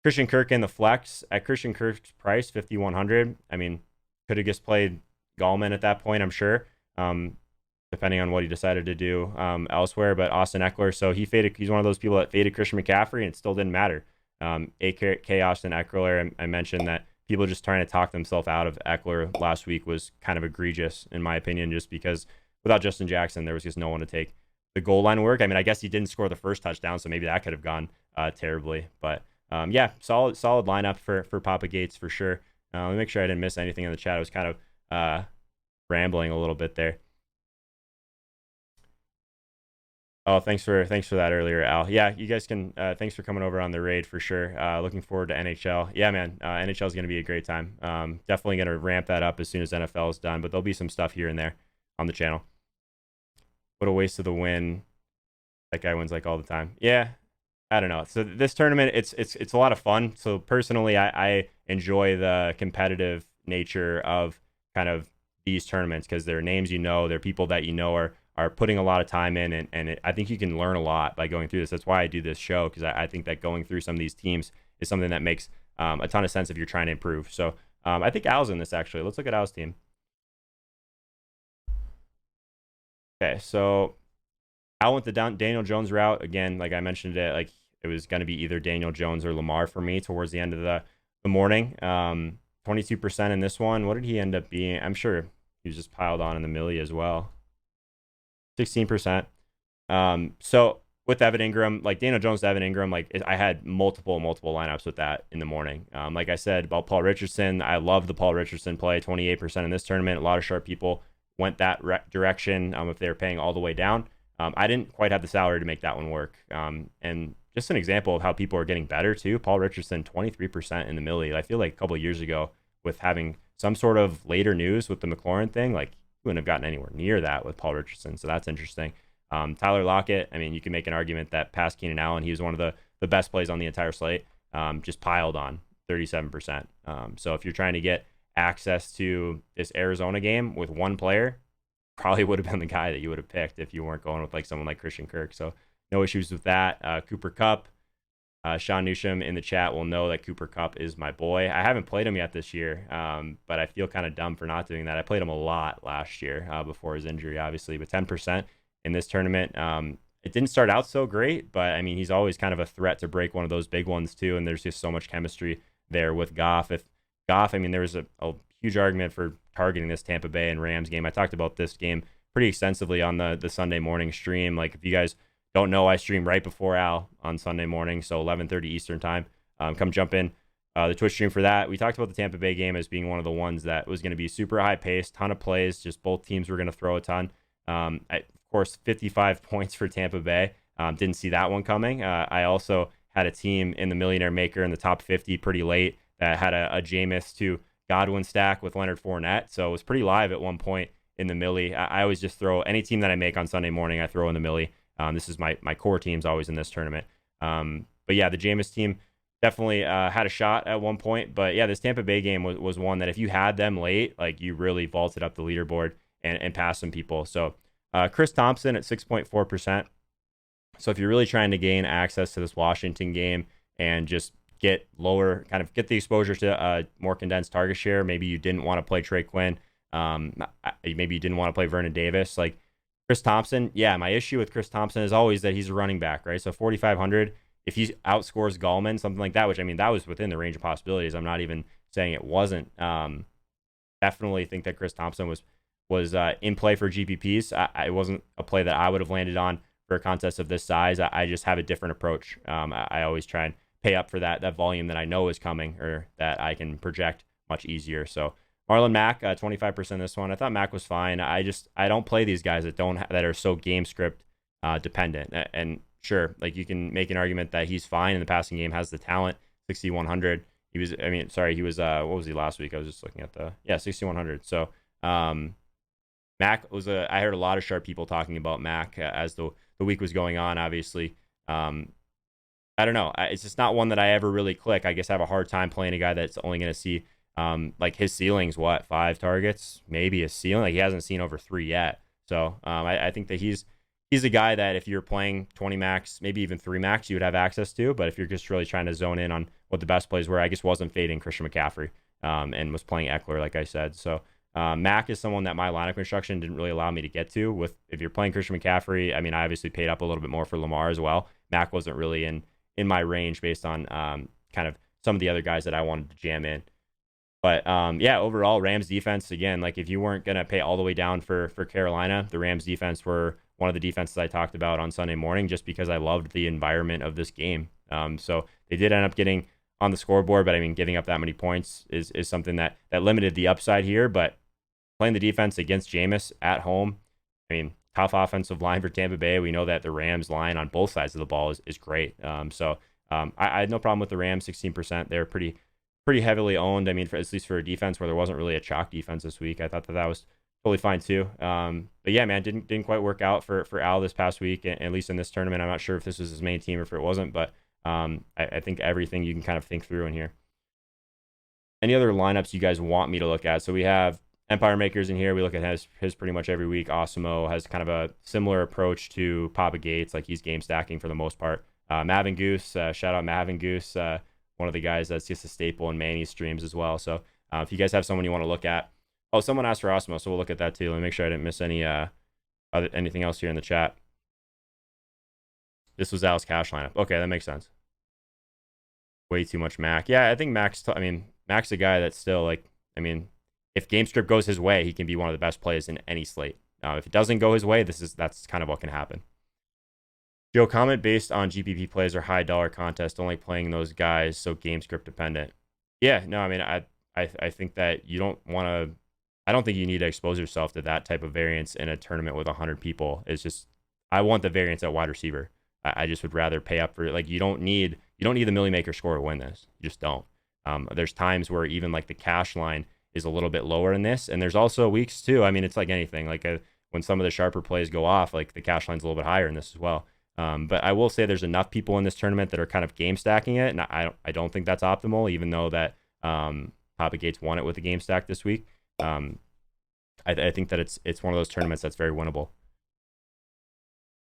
[SPEAKER 1] Christian Kirk in the flex at Christian Kirk's price, 5,100. I mean, could have just played Gallman at that point, I'm sure, depending on what he decided to do elsewhere. But Austin Eckler, so he's one of those people that faded Christian McCaffrey, and it still didn't matter. AK Austin Eckler, I mentioned that people just trying to talk themselves out of Eckler last week was kind of egregious, in my opinion, just because without Justin Jackson, there was just no one to take the goal line work. I mean, I guess he didn't score the first touchdown, so maybe that could have gone terribly. But yeah, solid lineup for Papa Gates for sure. Let me make sure I didn't miss anything in the chat. I was kind of rambling a little bit there. Oh, thanks for that earlier, Al. Yeah, you guys can. Thanks for coming over on the raid for sure. Looking forward to NHL. Yeah, man, NHL is going to be a great time. Definitely going to ramp that up as soon as NFL is done. But there'll be some stuff here and there on the channel. What a waste of the win. That guy wins like all the time. Yeah, I don't know. So this tournament, it's a lot of fun. So personally, I enjoy the competitive nature of kind of these tournaments because they're names they're people that are putting a lot of time in, and I think you can learn a lot by going through this. That's why I do this show, because I think that going through some of these teams is something that makes a ton of sense if you're trying to improve. So I think Al's in this, actually. Let's look at Al's team. Okay, so Al went the Daniel Jones route. Again, like I mentioned it, like it was going to be either Daniel Jones or Lamar for me towards the end of the morning. 22% in this one. What did he end up being? I'm sure he was just piled on in the millie as well. 16%. So with Evan Ingram, like Daniel Jones to Evan Ingram, like I had multiple lineups with that in the morning. Like I said about Paul Richardson, I love the Paul Richardson play, 28% in this tournament. A lot of sharp people went that direction if they were paying all the way down. I didn't quite have the salary to make that one work. And just an example of how people are getting better too. Paul Richardson, 23% in the millie. I feel like a couple of years ago with having some sort of later news with the McLaurin thing, like wouldn't have gotten anywhere near that with Paul Richardson. So that's interesting. Tyler Lockett, I mean, you can make an argument that past Keenan Allen, he was one of the best plays on the entire slate, just piled on 37%. So if you're trying to get access to this Arizona game with one player, probably would have been the guy that you would have picked if you weren't going with like someone like Christian Kirk. So no issues with that. Cooper Kupp, Sean Newsham in the chat will know that Cooper Kupp is my boy. I haven't played him yet this year, but I feel kind of dumb for not doing that. I played him a lot last year before his injury, obviously, but 10% in this tournament. It didn't start out so great, but I mean, he's always kind of a threat to break one of those big ones too, and there's just so much chemistry there with Goff. If Goff, I mean, there was a huge argument for targeting this Tampa Bay and Rams game. I talked about this game pretty extensively on the Sunday morning stream. Like, if you guys don't know, I stream right before Al on Sunday morning, so 11:30 Eastern time. Come jump in the Twitch stream for that. We talked about the Tampa Bay game as being one of the ones that was going to be super high paced, ton of plays, just both teams were going to throw a ton. Of course, 55 points for Tampa Bay. Didn't see that one coming. I also had a team in the Millionaire Maker in the top 50 pretty late that had a Jameis to Godwin stack with Leonard Fournette. So it was pretty live at one point in the millie. I always just throw any team that I make on Sunday morning, I throw in the millie. This is my core teams always in this tournament. But yeah, the Jameis team definitely had a shot at one point. But yeah, this Tampa Bay game was one that if you had them late, like you really vaulted up the leaderboard and passed some people. So Chris Thompson at 6.4%. So if you're really trying to gain access to this Washington game and just get lower, kind of get the exposure to a more condensed target share, maybe you didn't want to play Trey Quinn. Maybe you didn't want to play Vernon Davis. Like Chris Thompson, yeah, my issue with Chris Thompson is always that he's a running back, right? So 4,500, if he outscores Gallman, something like that, which I mean, that was within the range of possibilities. I'm not even saying it wasn't. Definitely think that Chris Thompson was in play for GPPs. It wasn't a play that I would have landed on for a contest of this size. I just have a different approach. I always try and pay up for that volume that I know is coming or that I can project much easier. So Marlon Mack, 25% this one. I thought Mack was fine. I don't play these guys that are so game script dependent. And sure, like you can make an argument that he's fine in the passing game, has the talent, 6,100. He was what was he last week? I was just looking at 6,100. So Mack was I heard a lot of sharp people talking about Mack as the week was going on, obviously. I don't know. It's just not one that I ever really click. I guess I have a hard time playing a guy that's only going to see like his ceiling's 5 targets, maybe a ceiling. Like he hasn't seen over 3 yet. So I think that he's a guy that if you're playing 20 max, maybe even 3 max, you would have access to. But if you're just really trying to zone in on what the best plays were, I just wasn't fading Christian McCaffrey and was playing Eckler, like I said. So Mack is someone that my lineup construction didn't really allow me to get to. If you're playing Christian McCaffrey, I mean, I obviously paid up a little bit more for Lamar as well. Mack wasn't really in my range based on kind of some of the other guys that I wanted to jam in. But overall, Rams defense, again, like if you weren't going to pay all the way down for Carolina, the Rams defense were one of the defenses I talked about on Sunday morning just because I loved the environment of this game. So they did end up getting on the scoreboard, but I mean, giving up that many points is something that limited the upside here. But playing the defense against Jameis at home, I mean, tough offensive line for Tampa Bay. We know that the Rams line on both sides of the ball is great. I had no problem with the Rams, 16%. They're pretty heavily owned. I mean, at least for a defense where there wasn't really a chalk defense this week, I thought that was totally fine too. But yeah, man, didn't quite work out for Al this past week, at least in this tournament. I'm not sure if this was his main team or if it wasn't, but I think everything you can kind of think through in here. Any other lineups you guys want me to look at? So we have Empire Makers in here. We look at his pretty much every week. Osimo has kind of a similar approach to Papa Gates, like he's game stacking for the most part. Mavin Goose, shout out Mavin Goose, one of the guys that's just a staple in Manny's streams as well. So if you guys have someone you want to look at, someone asked for Osimo, so we'll look at that too. Let me make sure I didn't miss anything else here in the chat. This was Al's cash lineup. Okay, that makes sense. Way too much Mac. Yeah, I think Mac's a guy that's still like, I mean, if game script goes his way, he can be one of the best plays in any slate. If it doesn't go his way, that's kind of what can happen. Joe, comment based on GPP plays or high dollar contest, only playing those guys, so game script dependent. Yeah, no, I mean, I think that you don't want to. I don't think you need to expose yourself to that type of variance in a tournament with 100 people. It's just I want the variance at wide receiver. I just would rather pay up for like you don't need the Millionaire Maker score to win this. You just don't. There's times where even like the cash line is a little bit lower in this, and there's also weeks too. I mean, it's like anything. Like when some of the sharper plays go off, like the cash line's a little bit higher in this as well. But I will say there's enough people in this tournament that are kind of game stacking it, and I don't think that's optimal. Even though that Papa Gates won it with a game stack this week, I think that it's one of those tournaments that's very winnable.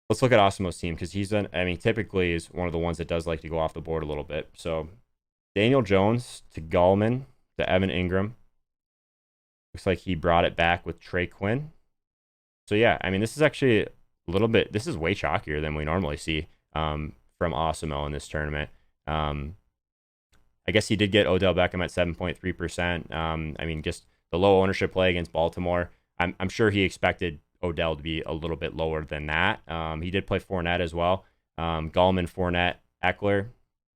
[SPEAKER 1] Let's look at Osimo's team because typically is one of the ones that does like to go off the board a little bit. So Daniel Jones to Gallman to Evan Ingram. Looks like he brought it back with Trey Quinn. So yeah, I mean, this is actually a little bit, this is way chalkier than we normally see from Osimo in this tournament. I guess he did get Odell Beckham at 7.3%. I mean, just the low ownership play against Baltimore. I'm sure he expected Odell to be a little bit lower than that. He did play Fournette as well. Gallman, Fournette, Eckler,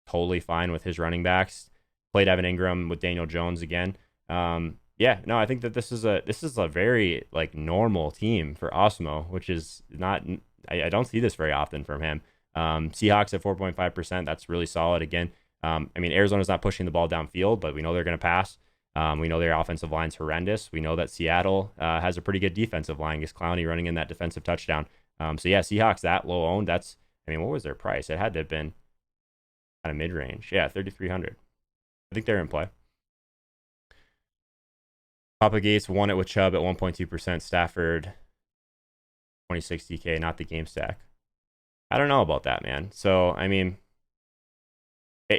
[SPEAKER 1] totally fine with his running backs. Played Evan Ingram with Daniel Jones again. I think that this is a very like normal team for Osimo, which is not. I don't see this very often from him. Seahawks at 4.5%. That's really solid again. Arizona's not pushing the ball downfield, but we know they're going to pass. We know their offensive line's horrendous. We know that Seattle has a pretty good defensive line. Gets Clowney running in that defensive touchdown. Seahawks that low owned. That's what was their price? It had to have been kind of mid range. Yeah, 3,300. I think they're in play. Papa Gates won it with Chubb at 1.2%. Stafford 2060K, not the game stack. I don't know about that, man. So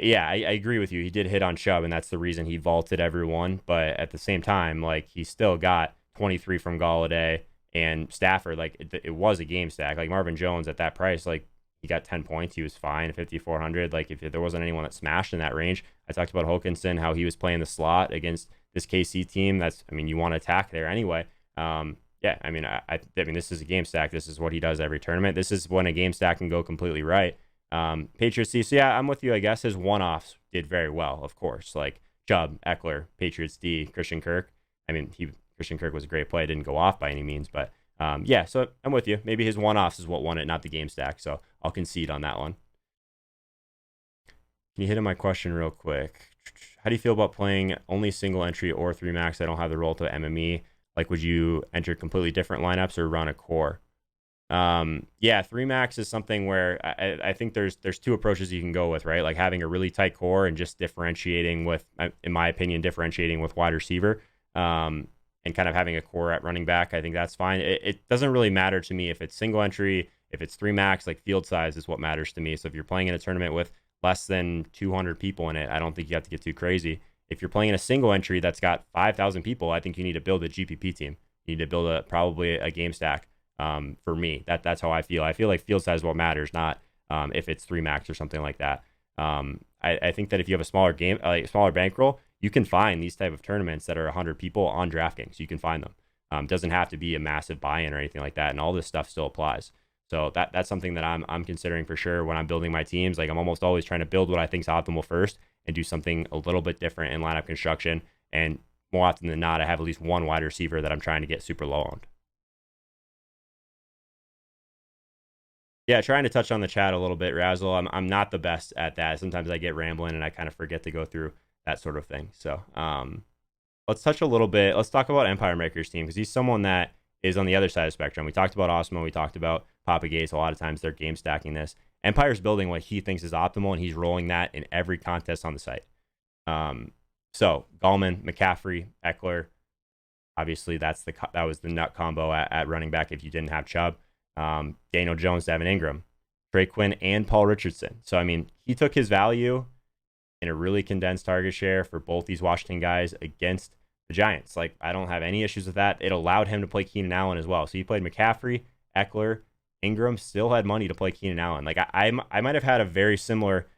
[SPEAKER 1] yeah, I agree with you. He did hit on Chubb, and that's the reason he vaulted everyone. But at the same time, like he still got 23 from Galladay and Stafford. Like it was a game stack. Like Marvin Jones at that price, like he got 10 points. He was fine. 5,400. Like if there wasn't anyone that smashed in that range. I talked about Hawkinson, how he was playing the slot against this KC team. You want to attack there anyway. Yeah, I mean, I mean, this is a game stack. This is what he does every tournament. This is when a game stack can go completely right. Patriots D. So yeah, I'm with you. I guess his one-offs did very well, of course. Like Chubb, Eckler, Patriots D, Christian Kirk. I mean, Christian Kirk was a great play. It didn't go off by any means, but yeah. So I'm with you. Maybe his one-offs is what won it, not the game stack. So I'll concede on that one. Can you hit on my question real quick? How do you feel about playing only single entry or 3 max? I don't have the roll to MME. Like, would you enter completely different lineups or run a core? Yeah, 3 max is something where I think there's 2 approaches you can go with, right? Like having a really tight core and just differentiating with, in my opinion, differentiating with wide receiver, and kind of having a core at running back. I think that's fine. It doesn't really matter to me if it's single entry, if it's 3 max. Like field size is what matters to me. So if you're playing in a tournament with less than 200 people in it, I don't think you have to get too crazy. If you're playing in a single entry that's got 5,000 people, I think you need to build a GPP team. You need to build probably a game stack. For me, that's how I feel. I feel like field size is what matters, not if it's 3 max or something like that. I think that if you have a smaller bankroll, you can find these type of tournaments that are 100 people on DraftKings. You can find them. Doesn't have to be a massive buy-in or anything like that, and all this stuff still applies. So that's something that I'm considering for sure when I'm building my teams. Like I'm almost always trying to build what I think is optimal first and do something a little bit different in lineup construction. And more often than not, I have at least one wide receiver that I'm trying to get super low on. Yeah, trying to touch on the chat a little bit, Razzle. I'm not the best at that. Sometimes I get rambling and I kind of forget to go through that sort of thing. So let's touch a little bit. Let's talk about Empire Maker's team because he's someone that is on the other side of the spectrum. We talked about Osmo. We talked about Papa Gates. A lot of times they're game stacking this. Empire's building what he thinks is optimal, and he's rolling that in every contest on the site. So Gallman, McCaffrey, Eckler. Obviously, that was the nut combo at running back if you didn't have Chubb. Daniel Jones, Devin Ingram, Trey Quinn, and Paul Richardson. So, I mean, he took his value in a really condensed target share for both these Washington guys against the Giants. Like, I don't have any issues with that. It allowed him to play Keenan Allen as well. So he played McCaffrey, Eckler, Ingram, still had money to play Keenan Allen. Like, I might have had a very similar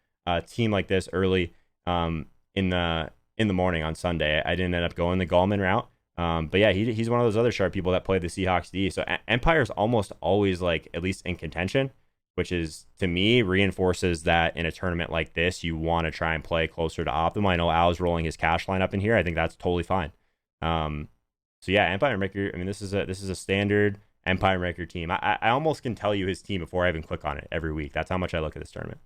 [SPEAKER 1] team like this early in the morning on Sunday. I didn't end up going the Gallman route. But yeah, he's one of those other sharp people that play the Seahawks D. So Empire's almost always like at least in contention, which is to me reinforces that in a tournament like this, you want to try and play closer to optimal. I know Al's rolling his cash line up in here. I think that's totally fine. So yeah, Empire Maker. I mean, this is a standard Empire Maker team. I almost can tell you his team before I even click on it every week. That's how much I look at this tournament.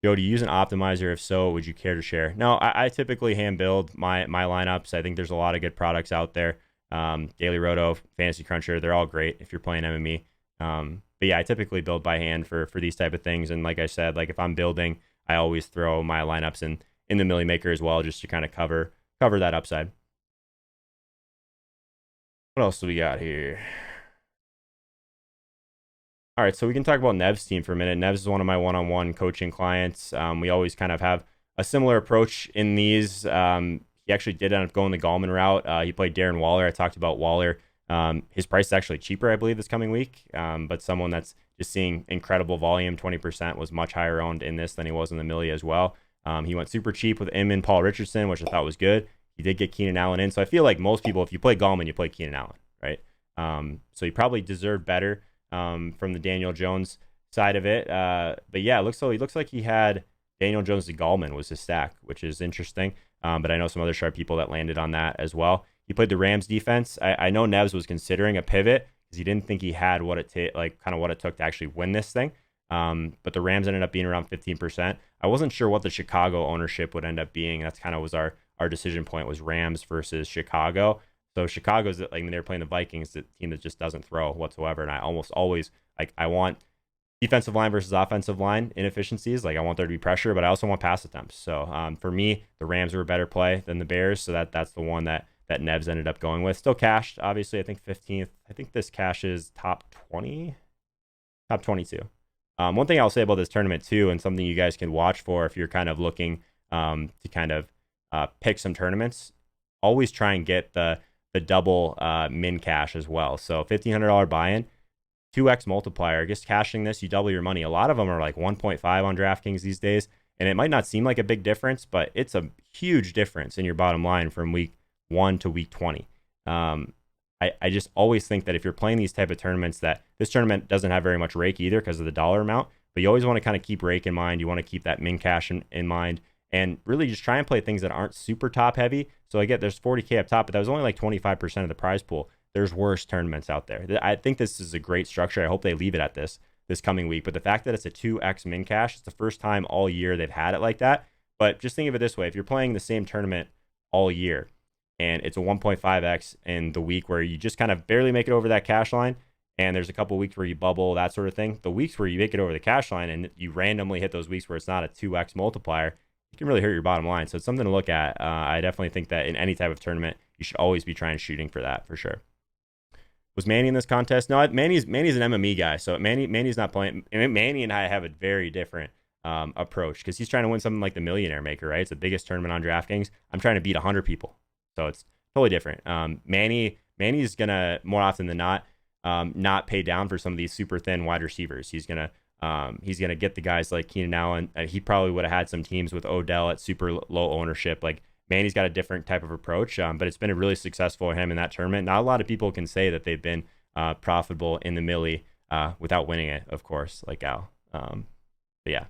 [SPEAKER 1] Joe, do you use an optimizer? If so, would you care to share? No, I typically hand build my lineups. I think there's a lot of good products out there. Daily Roto, Fantasy Cruncher, they're all great if you're playing MME. But yeah, I typically build by hand for these type of things. And like I said, like if I'm building, I always throw my lineups in the Millionaire Maker as well, just to kind of cover that upside. What else do we got here? All right, so we can talk about Nev's team for a minute. Nev's is one of my one-on-one coaching clients. We always kind of have a similar approach in these. He actually did end up going the Gallman route. He played Darren Waller. I talked about Waller. His price is actually cheaper, I believe, this coming week. But someone that's just seeing incredible volume, 20% was much higher owned in this than he was in the Millie as well. He went super cheap with him and Paul Richardson, which I thought was good. He did get Keenan Allen in. So I feel like most people, if you play Gallman, you play Keenan Allen, right? So he probably deserved better. From the Daniel Jones side of it. But yeah, it looks like he had Daniel Jones to Gallman was his stack, which is interesting. But I know some other sharp people that landed on that as well. He played the Rams defense. I know Nevs was considering a pivot because he didn't think he had what it took to actually win this thing. But the Rams ended up being around 15%. I wasn't sure what the Chicago ownership would end up being. That's kind of was our decision point, was Rams versus Chicago. So Chicago's like when they're playing the Vikings, the team that just doesn't throw whatsoever. And I almost always I want defensive line versus offensive line inefficiencies. Like I want there to be pressure, but I also want pass attempts. So for me, the Rams were a better play than the Bears. So that's the one that Nevs ended up going with. Still cashed, obviously. I think 15th. I think this cash is top 20, top 22. One thing I'll say about this tournament too, and something you guys can watch for if you're kind of looking to kind of pick some tournaments, always try and get the double min cash as well. So $1,500 buy-in, 2x multiplier. Just cashing this, you double your money. A lot of them are like 1.5 on DraftKings these days, and it might not seem like a big difference, but it's a huge difference in your bottom line from week 1 to week 20. I just always think that if you're playing these type of tournaments, that this tournament doesn't have very much rake either because of the dollar amount, but you always want to kind of keep rake in mind. You want to keep that min cash in mind, and really just try and play things that aren't super top heavy. So I get there's 40K up top, but that was only like 25% of the prize pool. There's worse tournaments out there. I think this is a great structure. I hope they leave it at this coming week. But the fact that it's a 2x min cash, it's the first time all year they've had it like that. But just think of it this way. If you're playing the same tournament all year and it's a 1.5x in the week where you just kind of barely make it over that cash line, and there's a couple weeks where you bubble, that sort of thing, the weeks where you make it over the cash line and you randomly hit those weeks where it's not a 2x multiplier, it can really hurt your bottom line. So it's something to look at. I definitely think that in any type of tournament, you should always be trying shooting for that for sure. Was Manny in this contest? No, Manny's an MME guy, so Manny's not playing. Manny and I have a very different approach because he's trying to win something like the Millionaire Maker, right? It's the biggest tournament on DraftKings. I'm trying to beat 100 people, so it's totally different. Manny's gonna more often than not pay down for some of these super thin wide receivers. He's gonna get the guys like Keenan Allen. He probably would have had some teams with Odell at super low ownership. Like Manny's got a different type of approach, but it's been really successful for him in that tournament. Not a lot of people can say that they've been profitable in the Millie without winning it, of course, like Al. But yeah,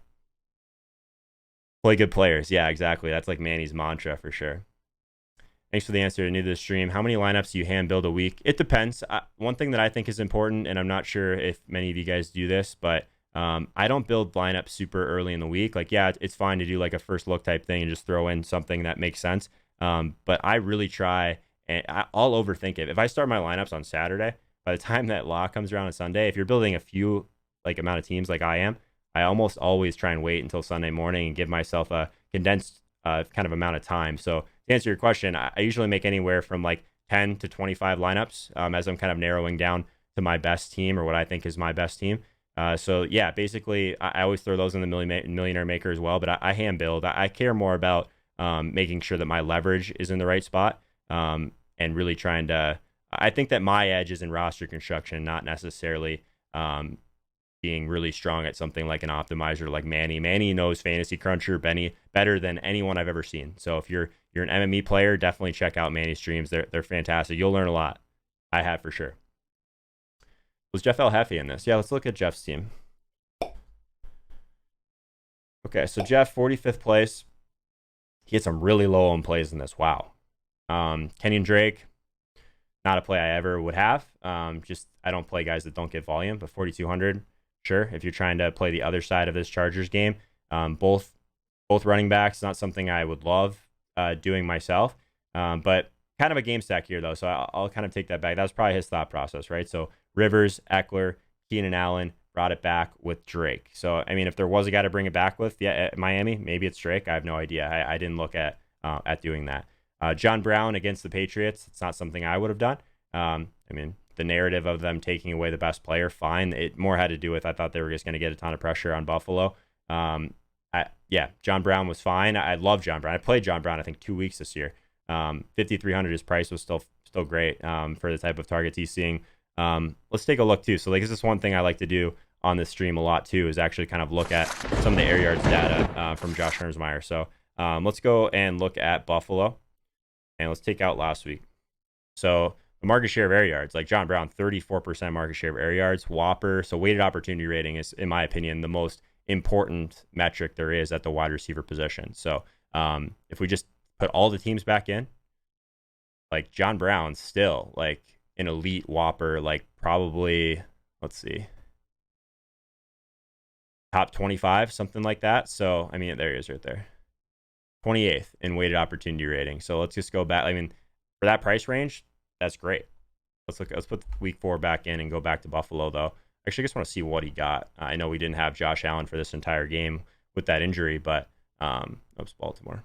[SPEAKER 1] play good players. Yeah, exactly. That's like Manny's mantra for sure. Thanks for the answer. New to the stream. How many lineups do you hand build a week? It depends. One thing that I think is important, and I'm not sure if many of you guys do this, but I don't build lineups super early in the week. Like, yeah, it's fine to do like a first look type thing and just throw in something that makes sense. But I really try, and I'll overthink it. If I start my lineups on Saturday, by the time that lock comes around on Sunday, if you're building a few like amount of teams like I am, I almost always try and wait until Sunday morning and give myself a condensed kind of amount of time. So to answer your question, I usually make anywhere from like 10 to 25 lineups as I'm kind of narrowing down to my best team or what I think is my best team. So yeah, basically I always throw those in the Millionaire Maker as well, but I hand build. I care more about making sure that my leverage is in the right spot and really trying to, I think that my edge is in roster construction, not necessarily being really strong at something like an optimizer like Manny. Manny knows Fantasy Cruncher better than anyone I've ever seen. So if you're an MME player, definitely check out Manny's streams. They're fantastic. You'll learn a lot. I have for sure. Was Jeff L. Heffy in this? Yeah, let's look at Jeff's team. Okay, so Jeff, 45th place. He had some really low owned plays in this. Wow. Kenyon Drake, not a play I ever would have. Just I don't play guys that don't get volume, but 4,200, sure. If you're trying to play the other side of this Chargers game, both running backs, not something I would love doing myself. But kind of a game stack here, though, so I'll kind of take that back. That was probably his thought process, right? So Rivers, Eckler, Keenan Allen brought it back with Drake. So, I mean, if there was a guy to bring it back with, yeah, at Miami, maybe it's Drake. I have no idea. I didn't look at doing that. John Brown against the Patriots, it's not something I would have done. I mean, the narrative of them taking away the best player, fine. It more had to do with I thought they were just going to get a ton of pressure on Buffalo. Yeah, John Brown was fine. I love John Brown. I played John Brown, I think, 2 weeks this year. 5,300, his price was still great for the type of targets he's seeing. Let's take a look too. So like, this is one thing I like to do on this stream a lot too, is actually kind of look at some of the air yards data from Josh Hermsmeyer. So let's go and look at Buffalo, and let's take out last week. So the market share of air yards, like John Brown, 34% market share of air yards. Whopper, so weighted opportunity rating is, in my opinion, the most important metric there is at the wide receiver position. So if we just put all the teams back in, like John Brown's still like an elite Whopper, like probably, let's see, top 25, something like that. So, I mean, there he is right there. 28th in weighted opportunity rating. So let's just go back. I mean, for that price range, that's great. Let's put week 4 back in and go back to Buffalo, though. Actually, I just want to see what he got. I know we didn't have Josh Allen for this entire game with that injury, but oops, Baltimore.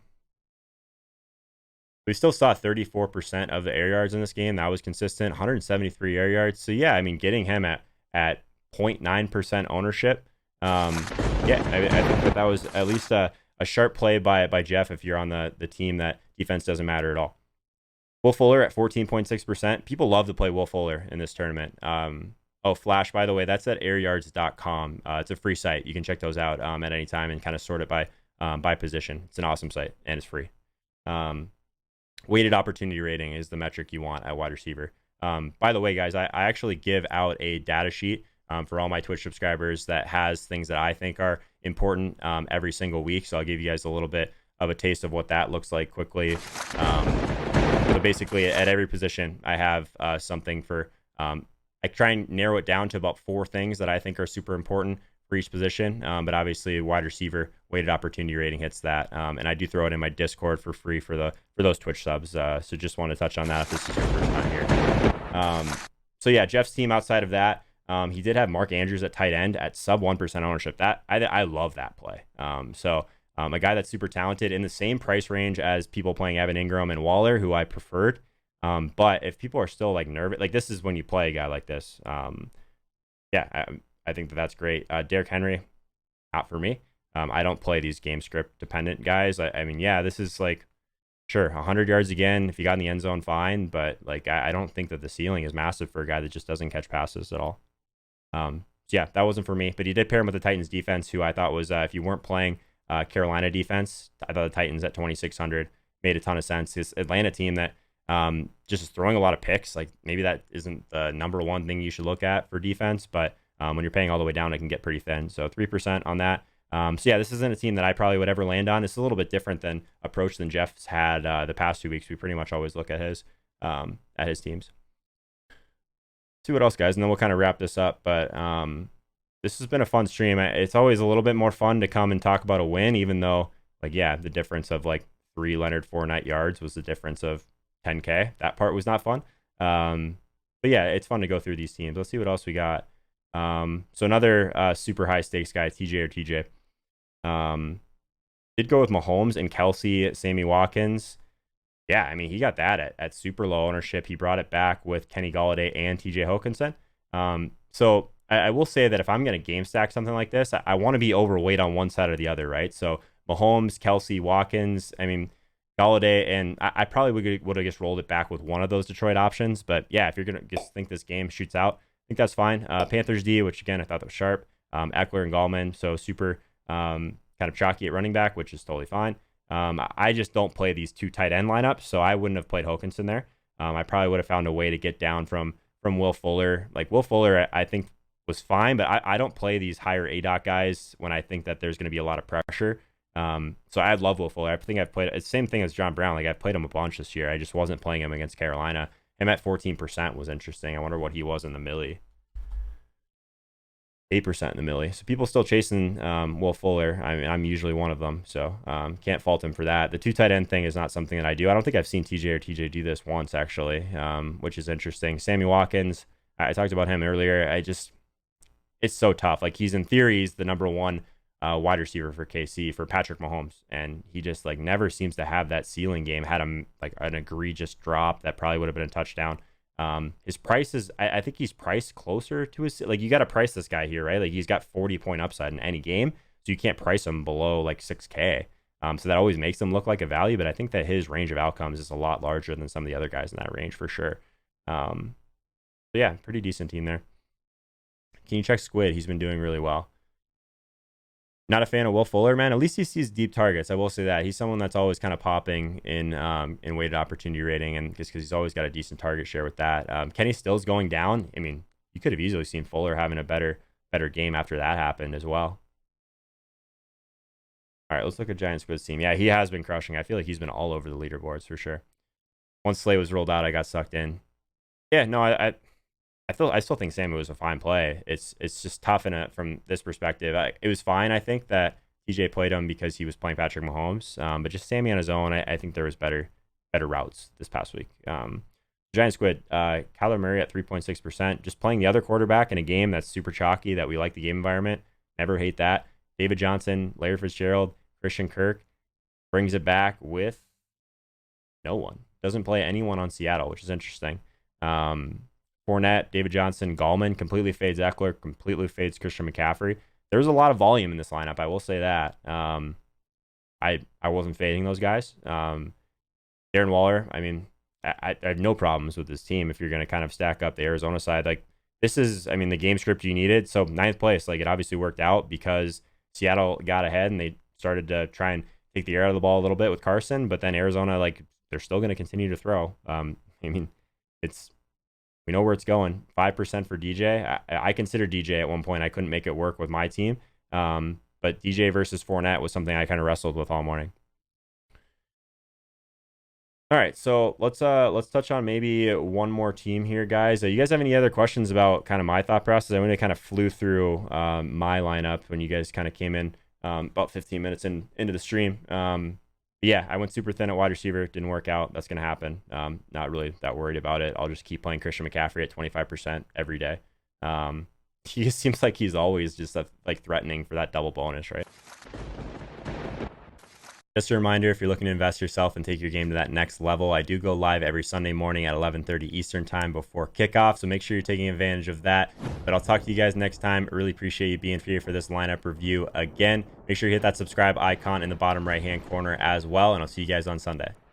[SPEAKER 1] We still saw 34% of the air yards in this game. That was consistent. 173 air yards. So yeah, I mean, getting him at 0.9% ownership. Yeah, I think that was at least a sharp play by Jeff if you're on the team that defense doesn't matter at all. Will Fuller at 14.6%. People love to play Will Fuller in this tournament. Oh, Flash, by the way, that's at airyards.com. It's a free site. You can check those out at any time and kind of sort it by position. It's an awesome site and it's free. Weighted opportunity rating is the metric you want at wide receiver. By the way, guys, I actually give out a data sheet for all my Twitch subscribers that has things that I think are important every single week. So I'll give you guys a little bit of a taste of what that looks like quickly. So basically, at every position, I have something for. I try and narrow it down to about 4 things that I think are super important for each position. But obviously, wide receiver weighted opportunity rating hits that, and I do throw it in my Discord for free for those Twitch subs. So just want to touch on that if this is your first time here. So yeah, Jeff's team outside of that, he did have Mark Andrews at tight end at sub 1% ownership. That I love that play. A guy that's super talented in the same price range as people playing Evan Ingram and Waller, who I preferred. But if people are still like nervous, like this is when you play a guy like this. I think that's great. Derrick Henry, out for me. I don't play these game script dependent guys. I mean, yeah, this is like, sure, 100 yards again. If you got in the end zone, fine. But like, I don't think that the ceiling is massive for a guy that just doesn't catch passes at all. So yeah, that wasn't for me. But he did pair him with the Titans defense, who I thought was, if you weren't playing Carolina defense, I thought the Titans at 2,600 made a ton of sense. This Atlanta team that just is throwing a lot of picks. Like maybe that isn't the number one thing you should look at for defense, but when you're paying all the way down, it can get pretty thin. So 3% on that. So yeah, this isn't a team that I probably would ever land on. It's a little bit different than approach than Jeff's had the past 2 weeks. We pretty much always look at his teams. See what else, guys, and then we'll kind of wrap this up. But this has been a fun stream. It's always a little bit more fun to come and talk about a win, even though, like, yeah, the difference of like 3 Leonard Fournette yards was the difference of 10K. That part was not fun. But yeah, it's fun to go through these teams. Let's see what else we got. So another super high stakes guy, TJ or TJ. Did go with Mahomes and Kelsey, Sammy Watkins. Yeah, I mean, he got that at super low ownership. He brought it back with Kenny Golladay and TJ Hawkinson. So I will say that if I'm going to game stack something like this, I want to be overweight on one side or the other, right? So Mahomes, Kelsey, Watkins, I mean, Golladay, and I probably would have just rolled it back with one of those Detroit options. But yeah, if you're going to just think this game shoots out, I think that's fine. Panthers D, which again, I thought that was sharp. Eckler and Gallman, so super kind of chalky at running back, which is totally fine. I just don't play these 2 tight end lineups, so I wouldn't have played Hawkinson there. I probably would have found a way to get down from Will Fuller. Like Will Fuller, I think was fine, but I don't play these higher ADOT guys when I think that there's going to be a lot of pressure. So I love Will Fuller. I think I've played it's the same thing as John Brown. Like I've played him a bunch this year. I just wasn't playing him against Carolina. Him at 14% was interesting. I wonder what he was in the millie. 8% in the millie. So people still chasing Will Fuller. I mean, I'm usually one of them, so can't fault him for that. The 2 tight end thing is not something that I do. I don't think I've seen TJ or TJ do this once actually, which is interesting. Sammy Watkins, I talked about him earlier. It's so tough. Like he's in theory, he's the number 1 wide receiver for KC for Patrick Mahomes, and he just like never seems to have that ceiling game. Had him like an egregious drop that probably would have been a touchdown. His price is, I think he's priced closer to his, like you got to price this guy here, right? Like he's got 40-point upside in any game, so you can't price him below like 6K. So that always makes him look like a value, but I think that his range of outcomes is a lot larger than some of the other guys in that range for sure. So yeah, pretty decent team there. Can you check Squid? He's been doing really well. Not a fan of Will Fuller, man. At least he sees deep targets. I will say that he's someone that's always kind of popping in weighted opportunity rating, and just because he's always got a decent target share with that. Kenny Stills going down. I mean, you could have easily seen Fuller having a better game after that happened as well. All right, let's look at Giant Squid's team. Yeah, he has been crushing. I feel like he's been all over the leaderboards for sure. Once Slay was rolled out, I got sucked in. Yeah, no, I still think Sammy was a fine play. It's just tough from this perspective. It was fine. I think that TJ played him because he was playing Patrick Mahomes. But just Sammy on his own, I think there was better routes this past week. Giant Squid, Kyler Murray at 3.6%. Just playing the other quarterback in a game that's super chalky, that we like the game environment. Never hate that. David Johnson, Larry Fitzgerald, Christian Kirk brings it back with no one. Doesn't play anyone on Seattle, which is interesting. Fournette, David Johnson, Gallman completely fades Eckler, completely fades Christian McCaffrey. There's a lot of volume in this lineup. I will say that. I wasn't fading those guys. Darren Waller, I mean, I have no problems with this team if you're going to kind of stack up the Arizona side. Like this is, I mean, the game script you needed. So ninth place, like it obviously worked out because Seattle got ahead and they started to try and take the air out of the ball a little bit with Carson, but then Arizona, like they're still going to continue to throw. I mean, we know where it's going. 5% for DJ. I considered DJ at one point. I couldn't make it work with my team. But DJ versus Fournette was something I kind of wrestled with all morning. All right, so let's touch on maybe one more team here, guys. You guys have any other questions about kind of my thought process? I want to kind of flew through my lineup when you guys kind of came in about 15 minutes into the stream. Yeah, I went super thin at wide receiver. Didn't work out. That's going to happen. Not really that worried about it. I'll just keep playing Christian McCaffrey at 25% every day. He just seems like he's always just like threatening for that double bonus, right? Just a reminder, if you're looking to invest yourself and take your game to that next level, I do go live every Sunday morning at 11:30 Eastern time before kickoff, so make sure you're taking advantage of that. But I'll talk to you guys next time. I really appreciate you being here for this lineup review again. Make sure you hit that subscribe icon in the bottom right-hand corner as well, and I'll see you guys on Sunday.